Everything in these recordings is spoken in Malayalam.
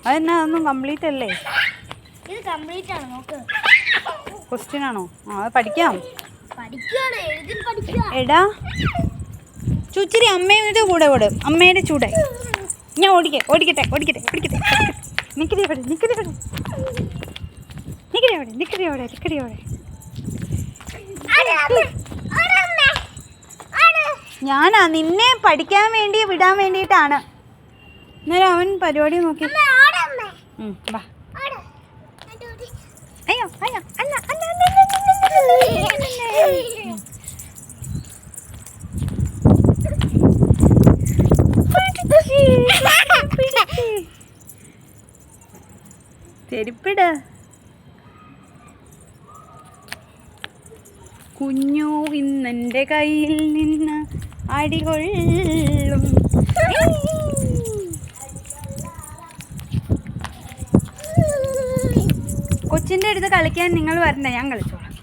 അതെന്നാ അതൊന്നും കംപ്ലീറ്റ് അല്ലേ? ഇത് കംപ്ലീറ്റ് ആണ്. നോക്ക്. ക്വസ്റ്റ്യൻ ആണോ? അത് പഠിക്കാം. എടാ ചുച്ചിരി അമ്മയുടെ കൂടെ ഓടും. അമ്മയുടെ ചൂടെ ഞാൻ ഓടിക്കട്ടെ. ഞാനാ നിന്നെ പഠിക്കാൻ വേണ്ടി വിടാൻ വേണ്ടിയിട്ടാണ്. എന്നാലും അവൻ പരിപാടി നോക്കി. വാ. അയ്യോ അല്ല ചെരുപ്പിട്. കുഞ്ഞു ഇന്നെൻ്റെ കയ്യിൽ നിന്ന് അടികൊള്ളും. കൊച്ചിൻ്റെ അടുത്ത് കളിക്കാൻ നിങ്ങൾ വരണ്ട, ഞാൻ കളിച്ചോളാം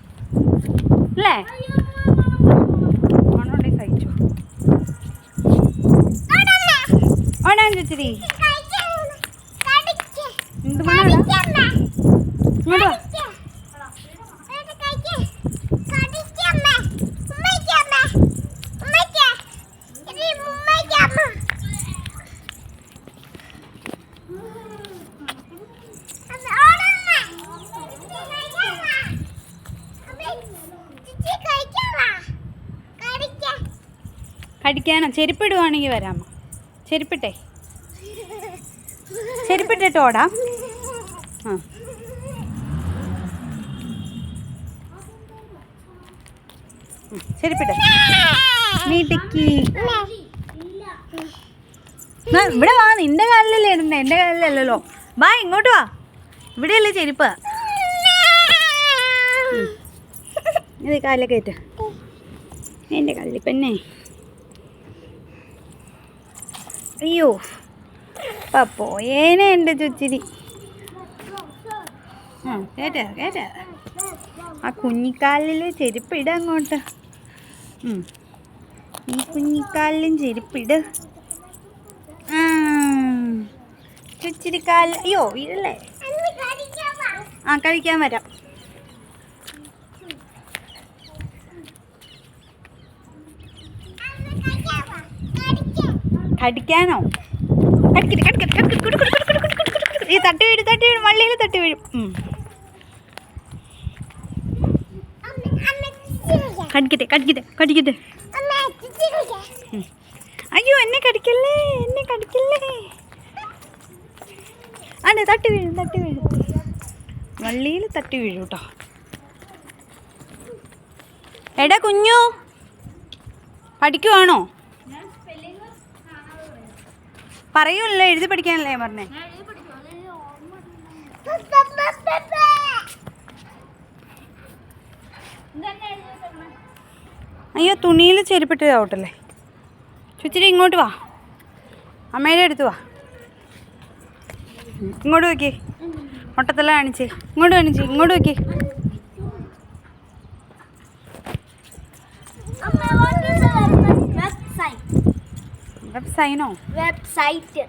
അല്ലേ? ഓണോടെ സഹിച്ചു. ഓടാൻ ചുച്ചിരി എന്ത് മണാടാ? ഇങ്ങോട്ട് വാ. കടിക്കാനോ? ചെരുപ്പിടുവാണെങ്കിൽ വരാമോ? ചെരുപ്പിട്ടിട്ട് ഓടാം. ആ ചെരുപ്പിട്ട് നീട്ടിക്ക്. ഇവിടെ വാ. നിന്റെ കാലിലല്ലേ ഇടുന്നത്, എൻ്റെ കാലിലല്ലല്ലോ. വാ ഇങ്ങോട്ട് വാ. ഇവിടെയല്ലേ ചെരുപ്പ്. ഇത് കാലിലൊക്കെ കയറ്റ. എൻ്റെ കാലിൽ പെണ്ണേ. അയ്യോ പോയേനെ എൻ്റെ ചുച്ചിരി. കേട്ട ആ കുഞ്ഞിക്കാലിൽ ചെരുപ്പിട അങ്ങോട്ട്. ഈ കുഞ്ഞിക്കാലിലും ചെരുപ്പിട്. ചുച്ചിരി കാലിൽ. അയ്യോ ഇതല്ലേ. ആ കഴിക്കാൻ വരാം. കടിക്കാനോ? ഈ തട്ടി വീഴും. വള്ളിയിൽ തട്ടി വീഴും. കടിക്കട്ടെ. അയ്യോ എന്നെ കടിക്കല്ലേ. അതെ തട്ടി വീഴും. വള്ളിയിൽ തട്ടി വീഴും കേട്ടോ. എടാ കുഞ്ഞു പഠിക്കുവാണോ? പറയൂല്ലോ, എഴുതി പഠിക്കാനല്ലേ പറഞ്ഞേ. അയ്യോ തുണിയിൽ ചെരുപ്പിട്ട് ഔട്ടല്ലേ. ചുച്ചിരി ഇങ്ങോട്ട് വാ. അമ്മയുടെ അടുത്ത് വാ. ഇങ്ങോട്ട് നോക്കി. ഒട്ടത്തല്ല കാണിച്ച്. ഇങ്ങോട്ട് നോക്കി. വെബ്സൈനോ? വെബ്സൈറ്റ്.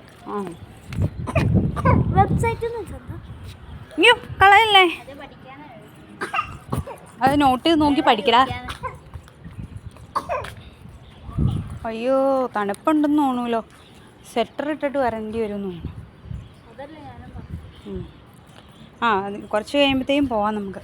അയ്യോ കളയല്ലേ. അത് നോട്ട് നോക്കി പഠിക്കടാ. അയ്യോ തണുപ്പുണ്ടെന്ന് തോന്നൂലോ. സ്വെറ്റർ ഇട്ടിട്ട് വരേണ്ടി വരും തോന്നുന്നു. കുറച്ച് കഴിയുമ്പോഴത്തേക്കും പോവാം നമുക്ക്.